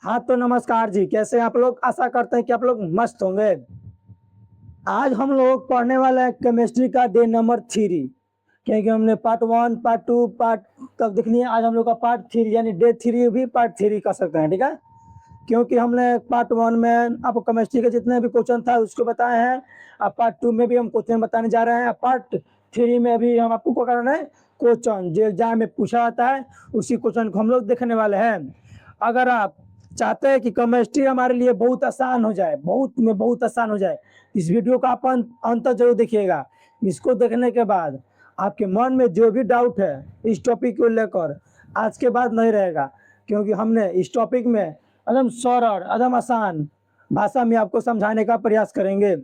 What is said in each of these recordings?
हाँ तो नमस्कार जी, कैसे हैं आप लोग। आशा करते हैं कि आप लोग मस्त होंगे। आज हम लोग पढ़ने वाले हैं केमिस्ट्री का डे नंबर 3, क्योंकि हमने पार्ट 1 पार्ट 2 पार्ट तक देख लिया। आज हम लोग का पार्ट 3 यानी डे 3 भी पार्ट 3 कर सकते हैं, ठीक है। क्योंकि हमने पार्ट 1 में आपको केमिस्ट्री के जितने भी क्वेश्चन था उसको बताए हैं। अब पार्ट 2 में भी हम क्वेश्चन बताने जा रहे हैं। पार्ट 3 में भी हम आपको क्या करना है, क्वेश्चन जो एग्जाम में पूछा जाता है उसी क्वेश्चन को हम लोग देखने वाले हैं। अगर आप चाहते हैं कि केमिस्ट्री हमारे लिए बहुत आसान हो जाए, बहुत आसान हो जाए, इस वीडियो का आप अंत जरूर देखिएगा। इसको देखने के बाद आपके मन में जो भी डाउट है इस टॉपिक को लेकर आज के बाद नहीं रहेगा, क्योंकि हमने इस टॉपिक में एकदम सरल एकदम आसान भाषा में आपको समझाने का प्रयास करेंगे।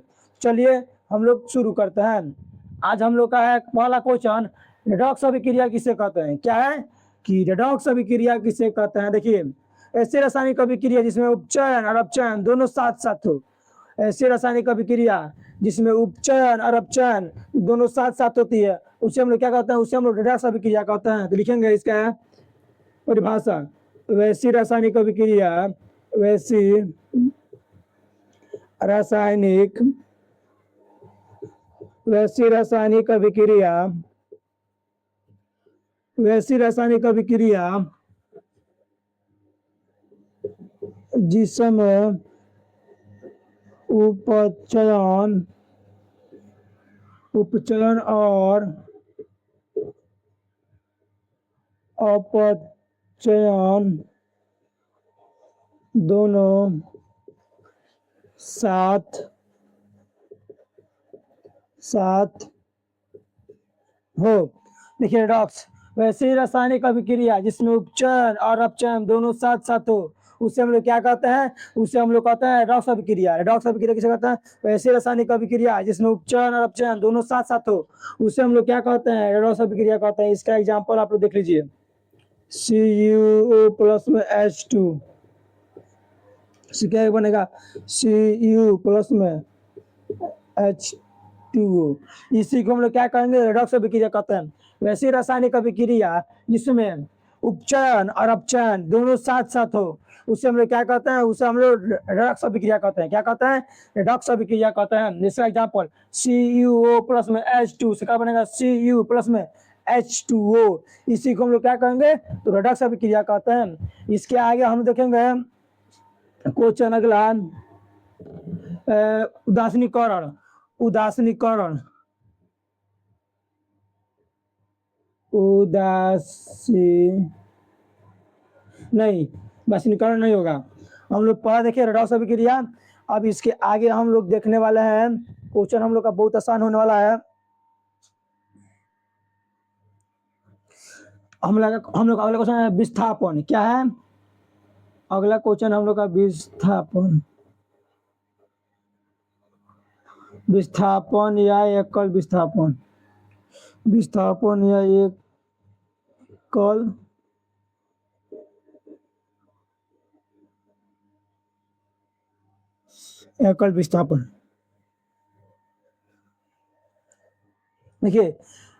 चलिए हम लोग शुरू करते हैं। आज हम लोग का है पहला क्वेश्चन, रेडॉक्स अभिक्रिया किसे कहते हैं। क्या है कि रेडॉक्स अभिक्रिया किसे कहते हैं। देखिए, ऐसे रासायनिक अभिक्रिया जिसमें उपचयन और अपचयन दोनों साथ साथ हो। ऐसी रासायनिक अभिक्रिया जिसमें उपचयन और अपचयन दोनों साथ साथ होती है उसे हम लोग क्या कहते हैं, उसे हम लोग रेडॉक्स अभिक्रिया कहते हैं। तो लिखेंगे इसका परिभाषा, वैसी रासायनिक अभिक्रिया, वैसी रासायनिक वैसी रासायनिक अभिक्रिया वैसी रासायनिक अभिक्रिया जिसमें उपचयन और अपचयन दोनों साथ साथ हो। देखिए रेडॉक्स वैसी रासायनिक अभिक्रिया जिसमें उपचयन और अपचयन दोनों साथ साथ हो उसे हम लोग क्या कहते हैं, उसे हम लोग कहते हैं रेडॉक्स अभिक्रिया। रेडॉक्स अभिक्रिया किसे कहते हैं, वैसी रासायनिक अभिक्रिया जिसमें उपचयन और अपचयन दोनों साथ साथ हो उसे हम लोग क्या कहते हैं, रेडॉक्स अभिक्रिया कहते हैं। इसका एग्जांपल आप लोग देख लीजिए, CuO प्लस में H2, क्या बनेगा, Cu प्लस में H2O। इसी को हम लोग क्या कहेंगे, रेडॉक्स अभिक्रिया कहते हैं। वैसी रासायनिक अभिक्रिया जिसमें उपचयन और अपचयन दोनों साथ साथ हो उसे हम लोग क्या कहते हैं, उसे हम लोग रेडॉक्स अभिक्रिया कहते हैं। क्या कहते हैं, रेडॉक्स अभिक्रिया कहते हैं। जैसे एग्जांपल CuO प्लस में H2 से क्या बनेगा, Cu प्लस में H2O। इसी को हम लोग क्या कहेंगे, तो रेडॉक्स अभिक्रिया कहते हैं। इसके आगे हम देखेंगे क्वेश्चन अगला, उदासीनीकरण उदासीनीकरण नहीं, उदासीनीकरण नहीं होगा। हम लोग पढ़ा देखिए रेडॉक्स अभिक्रिया। अब इसके आगे हम लोग देखने वाले हैं क्वेश्चन, हम लोग का बहुत आसान होने वाला है। हम लोग अगला क्वेश्चन है विस्थापन। क्या है अगला क्वेश्चन हम लोग का, विस्थापन या एकल विस्थापन, विस्थापन या एकल विस्थापन। देखिए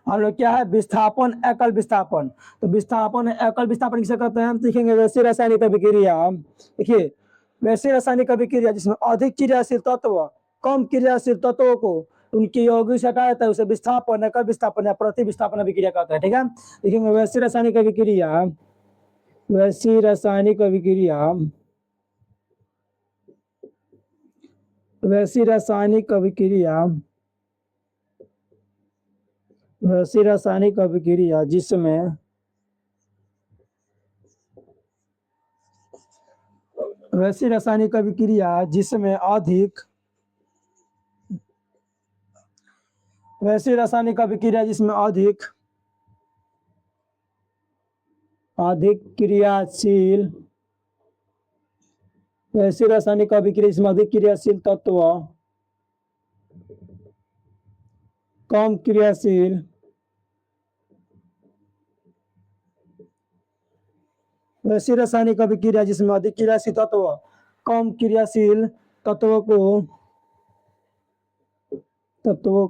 हम लोग क्या है, विस्थापन एकल विस्थापन। तो विस्थापन एकल विस्थापन किसे कहते हैं, हम देखेंगे वैसी रासायनिक अभिक्रिया। देखिए वैसी रासायनिक अभिक्रिया जिसमें अधिक क्रियाशील तत्व कम क्रियाशील तत्वों को उनकी यौगिक से हटाया जाता है उसे विस्थापन एकल विस्थापन या प्रति विस्थापन अभिक्रिया कहते हैं। ठीक है, देखेंगे वैसी रासायनिक अभिक्रिया वैसी रासायनिक अभिक्रिया वैसी रासायनिक अभिक्रिया वैसी रासायनिक अभिक्रिया जिसमें वैसी रासायनिक अभिक्रिया जिसमें अधिक वैसी रासायनिक अभिक्रिया जिसमें अधिक क्रियाशील वैसी रासायनिक अभिक्रिया जिसमें अधिक क्रियाशील तत्व कम क्रियाशील वैसी रासायनिक अभिक्रिया जिसमें अधिक क्रियाशील तत्व कम क्रियाशील तत्वों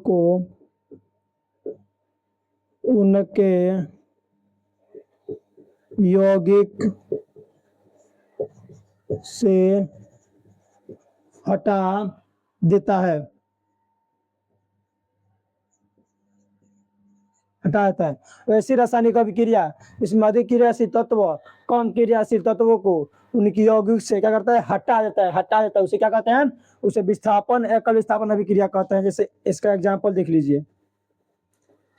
को उनके यौगिक से हटा देता है, हटा देता है। वैसी रासायनिक अभिक्रिया इसमें अधिक क्रियाशील तत्व कम क्रियाशील तत्वों को उनकी यौगिक से क्या करता है, हटा देता है, हटा देता है। उसे क्या कहते हैं, उसे विस्थापन एकल विस्थापन अभिक्रिया कहते हैं। जैसे इसका एग्जाम्पल देख लीजिए,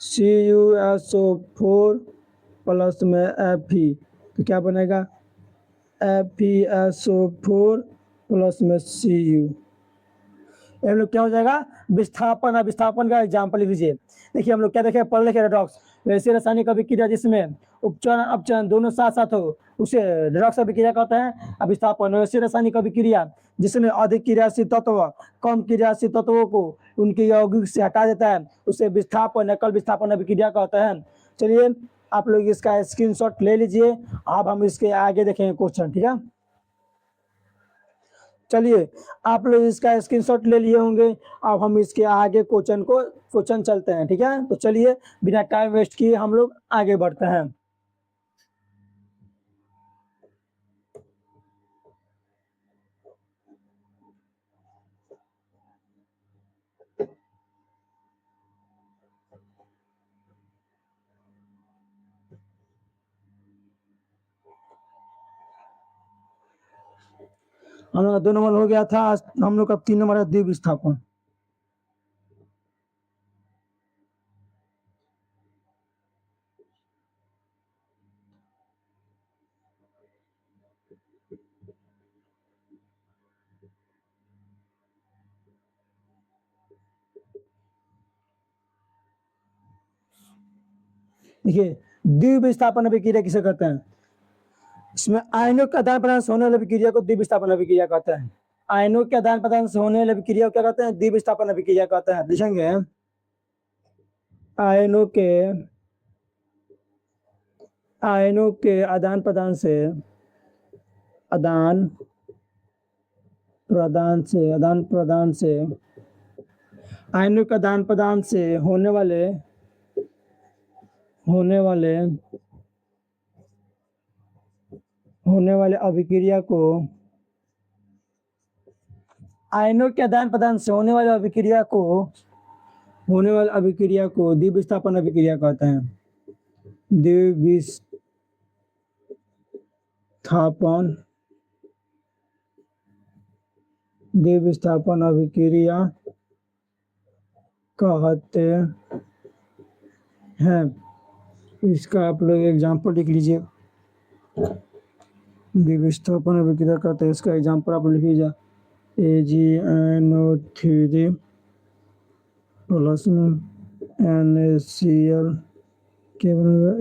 CuSO4 प्लस में Fe, तो क्या बनेगा, FeSO4 प्लस में Cu। हम लोग क्या हो जाएगा, विस्थापन। विस्थापन का एग्जाम्पल लिख लीजिए। देखिए हम लोग क्या देखे, पढ़ लिखे रेडॉक्स, वैसे रासायनिक अभिक्रिया जिसमें उपचरण अपचरण दोनों साथ साथ हो उसे रेडॉक्स अभिक्रिया कहते हैं। अब विस्थापन वैसे रासायनिक अभिक्रिया जिसमें अधिक क्रियाशील तत्व कम क्रियाशील तत्वों को उनके यौगिक से हटा देता है उसे विस्थापन एकल विस्थापन अभिक्रिया कहते हैं। चलिए आप लोग इसका स्क्रीनशॉट ले लीजिए। अब हम इसके आगे देखेंगे क्वेश्चन, ठीक है। चलिए आप लोग इसका स्क्रीनशॉट ले लिए होंगे। अब हम इसके आगे क्वेश्चन चलते हैं, ठीक है। तो चलिए बिना टाइम वेस्ट किए हम लोग आगे बढ़ते हैं। हम लोग का 2 नंबर हो गया था, हम लोग का 3 नंबर है द्विब विस्थापन। देखिए द्विब विस्थापन अभिक्रिया किसे कहते हैं, इसमें आयनों के आदान प्रदान से होने वाली अभिक्रिया को द्विब विस्थापन अभिक्रिया कहते हैं। आयनों के आदान प्रदान से होने वाली अभिक्रिया को क्या कहते हैं, द्विब विस्थापन अभिक्रिया कहते हैं। लिखेंगे आयनों के आदान प्रदान से आयनों के आदान प्रदान से होने वाले अभिक्रिया को आयनों के आदान प्रदान से होने वाले अभिक्रिया को द्विब विस्थापन अभिक्रिया कहते हैं। द्विब विस्थापन अभिक्रिया कहते हैं। इसका आप लोग एग्जाम्पल लिख लीजिए। द्विब विस्थापन अभिक्रिया कहते हैं, इसका एग्जाम्पल आप लिख लीजिए। AgNO3 प्लस में NaCl के बनेगा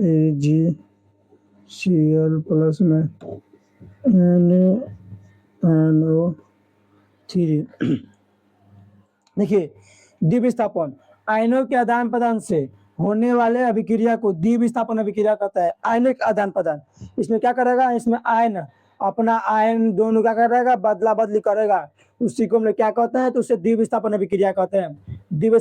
AgCl प्लस में NaNO3। देखिए द्विब विस्थापन आयनों के आदान प्रदान से होने वाले अभिक्रिया को द्विब विस्थापन अभिक्रिया कहता है। आयनिक आदान प्रदान, इसमें क्या करेगा, इसमें आयन अपना आयन दोनों क्या करेगा, बदला बदली करेगा, उसी को हम लोग क्या कहते हैं, तो उसे द्विब विस्थापन अभिक्रिया कहते हैं। द्विब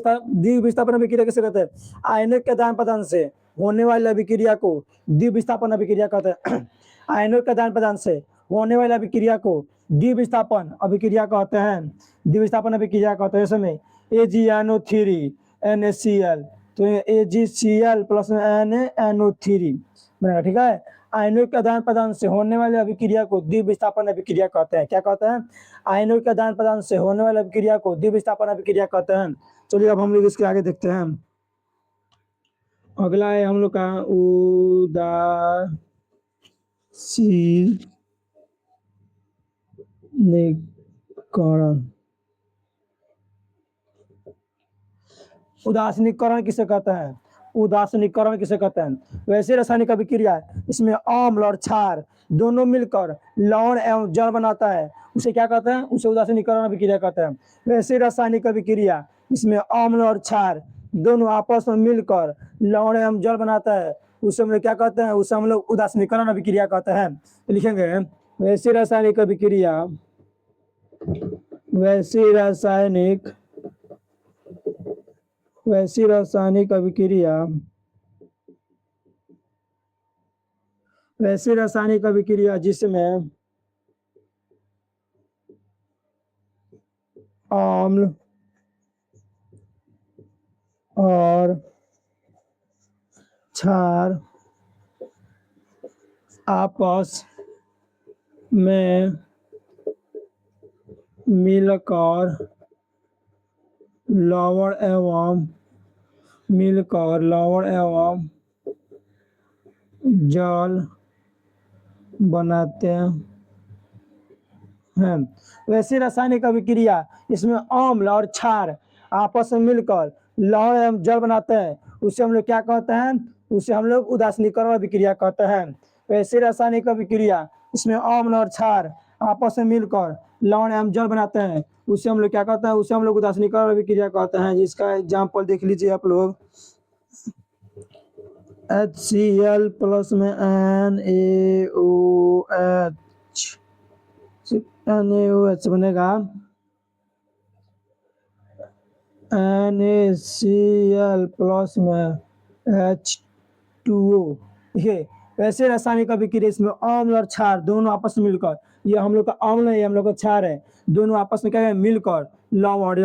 विस्थापन अभिक्रिया किसे कहते हैं, आयनिक के आदान प्रदान से होने वाली अभिक्रिया को द्विब विस्थापन अभिक्रिया कहते हैं। आयनों के आदान प्रदान से होने वाली अभिक्रिया को द्विब विस्थापन अभिक्रिया कहते हैं। द्विब विस्थापन अभिक्रिया कहते हैं। इसमें AgNO3 NaCl, तो AgCl प्लस NaNO3 बनेगा, ठीक है। आयनों के आदान प्रदान से होने वाले अभिक्रिया को द्विब विस्थापन अभिक्रिया कहते हैं। क्या कहते हैं, आयनों के आदान प्रदान से होने वाले अभिक्रिया को द्विब विस्थापन अभिक्रिया कहते हैं। चलिए अब हम लोग इसके आगे देखते हैं। अगला है हम लोग का उदासीनीकरण। उदासीनीकरण किसे कहते हैं, उदासीनीकरण किसे कहते हैं, वैसे रासायनिक अभिक्रिया इसमें अम्ल और क्षार दोनों मिलकर लवण एवं जल बनाता है, उसे क्या कहते हैं, उसे उदासीनीकरण अभिक्रिया कहते हैं। वैसे रासायनिक अभिक्रिया इसमें अम्ल और क्षार दोनों आपस में मिलकर लवण एवं जल बनाता है, उसे हम लोग क्या कहते हैं, उसे हम लोग उदासीनीकरण अभिक्रिया कहते हैं। तो लिखेंगे वैसी रासायनिक अभिक्रिया वैसी रासायनिक अभिक्रिया जिसमें अम्ल और क्षार आपस में मिलकर लवण एवं जल बनाते हैं। वैसे रासायनिक अभिक्रिया इसमें अम्ल और क्षार आपस में मिलकर लवण एवं जल बनाते हैं, उसे हम लोग क्या कहते हैं? उसे हम लोग उदासीनीकरण अभिक्रिया कहते हैं। वैसे रासायनिक अभिक्रिया इसमें अम्ल और क्षार आपस में मिलकर लवण एवं जल बनाते हैं, उसे हम लोग क्या कहते हैं? उसे हम लोग उदासीनीकरण अभिक्रिया कहते हैं। जिसका एग्जाम्पल देख लीजिए आप लोग। HCl प्लस में NaOH बनेगा NaCl प्लस में H2O। देखिए वैसे रासायनिक अभिक्रिया इसमें अम्ल और क्षार दोनों आपस में मिलकर, ये हम लोग का अम्ल है, ये हम लोग का क्षार है, दोनों आपस में क्या है? मिलकर लवण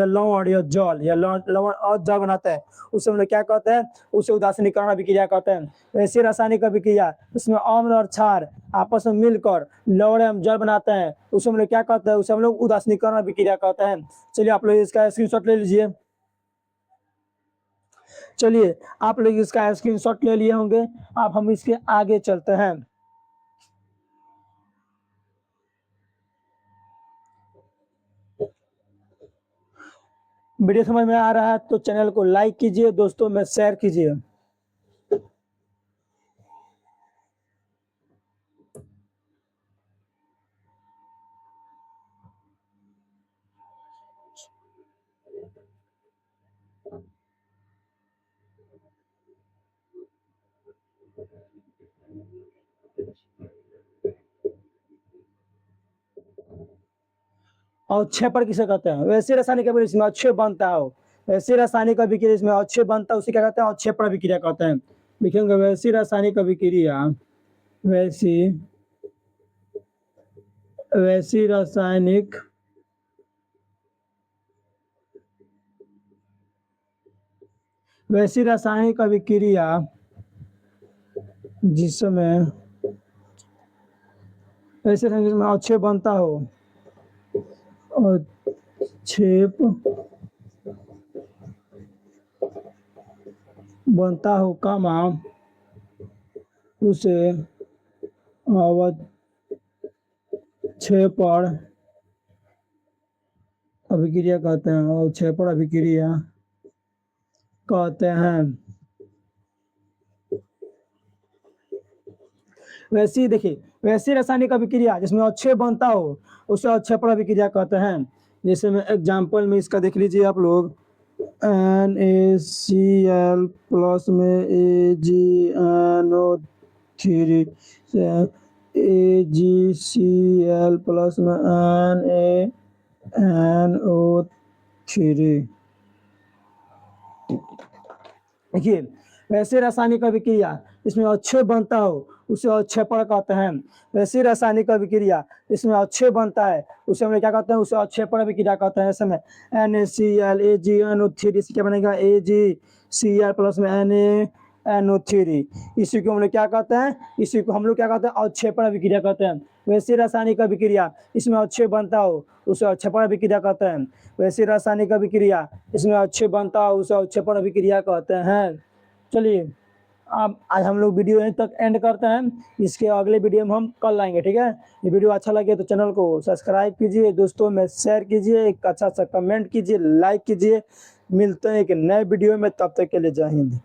या जल या लवण और जल बनाता है, उसे हम लोग क्या कहते हैं? उसे उदासीनीकरण अभिक्रिया कहते हैं। वैसे रासायनिक अभिक्रिया इसमें अम्ल और क्षार आपस में मिलकर लवण एवं जल बनाते हैं, उसे हम लोग क्या कहते हैं? उसे हम लोग उदासीनीकरण अभिक्रिया कहते हैं। चलिए आप लोग इसका स्क्रीनशॉट ले लीजिए। चलिए आप लोग इसका स्क्रीनशॉट ले लिए होंगे। अब हम इसके आगे चलते हैं। वीडियो समझ में आ रहा है तो चैनल को लाइक कीजिए, दोस्तों में शेयर कीजिए। अवक्षेपण किसे कहते हैं? वैसे रासायनिक अभिक्रिया इसमें अवक्षेप बनता हो, वैसे रासायनिक अभिक्रिया इसमें अवक्षेप बनता है, उसे क्या कहते हैं? अवक्षेपण अभिक्रिया कहते हैं। लिखेंगे वैसी रासायनिक अभिक्रिया, वैसी रासायनिक अभिक्रिया जिसमें वैसे में अवक्षेप बनता हो, अवक्षेप बनता हो कामा उसे अवक्षेपण अभिक्रिया कहते हैं। अवक्षेपण अभिक्रिया कहते हैं। वैसी देखिए वैसी रासायनिक अभिक्रिया जिसमें अवक्षेप बनता हो उसे अवक्षेपण अभिक्रिया कहते हैं। जैसे में एग्जाम्पल में इसका देख लीजिए आप लोग। NaCl प्लस में AgNO3, AgCl प्लस में NaNO3। देखिए वैसे रासायनिक अभिक्रिया इसमें अवक्षेप बनता हो उसे अवक्षेपण कहते हैं। वैसी रासायनिक अभिक्रिया इसमें अवक्षेप बनता है उसे हम क्या कहते हैं? उसे अवक्षेपण अभिक्रिया कहते हैं। ऐसे में NaCl AgNO3 इससे क्या बनेगा? AgCl प्लस में NaNO3। इसी को हम लोग क्या कहते हैं? इसी को हम लोग क्या कहते हैं? अवक्षेपण अभिक्रिया कहते हैं। वैसी रासायनिक अभिक्रिया इसमें अवक्षेप बनता हो उसे अवक्षेपण अभिक्रिया कहते हैं। वैसी रासायनिक अभिक्रिया इसमें अवक्षेप बनता हो उसे अवक्षेपण अभिक्रिया कहते हैं। चलिए अब आज हम लोग वीडियो यहीं तक एंड करते हैं। इसके अगले वीडियो में हम कल आएंगे, ठीक है? ये वीडियो अच्छा लगे तो चैनल को सब्सक्राइब कीजिए, दोस्तों में शेयर कीजिए, एक अच्छा सा कमेंट कीजिए, लाइक कीजिए। मिलते हैं एक नए वीडियो में, तब तक के लिए जय हिंद।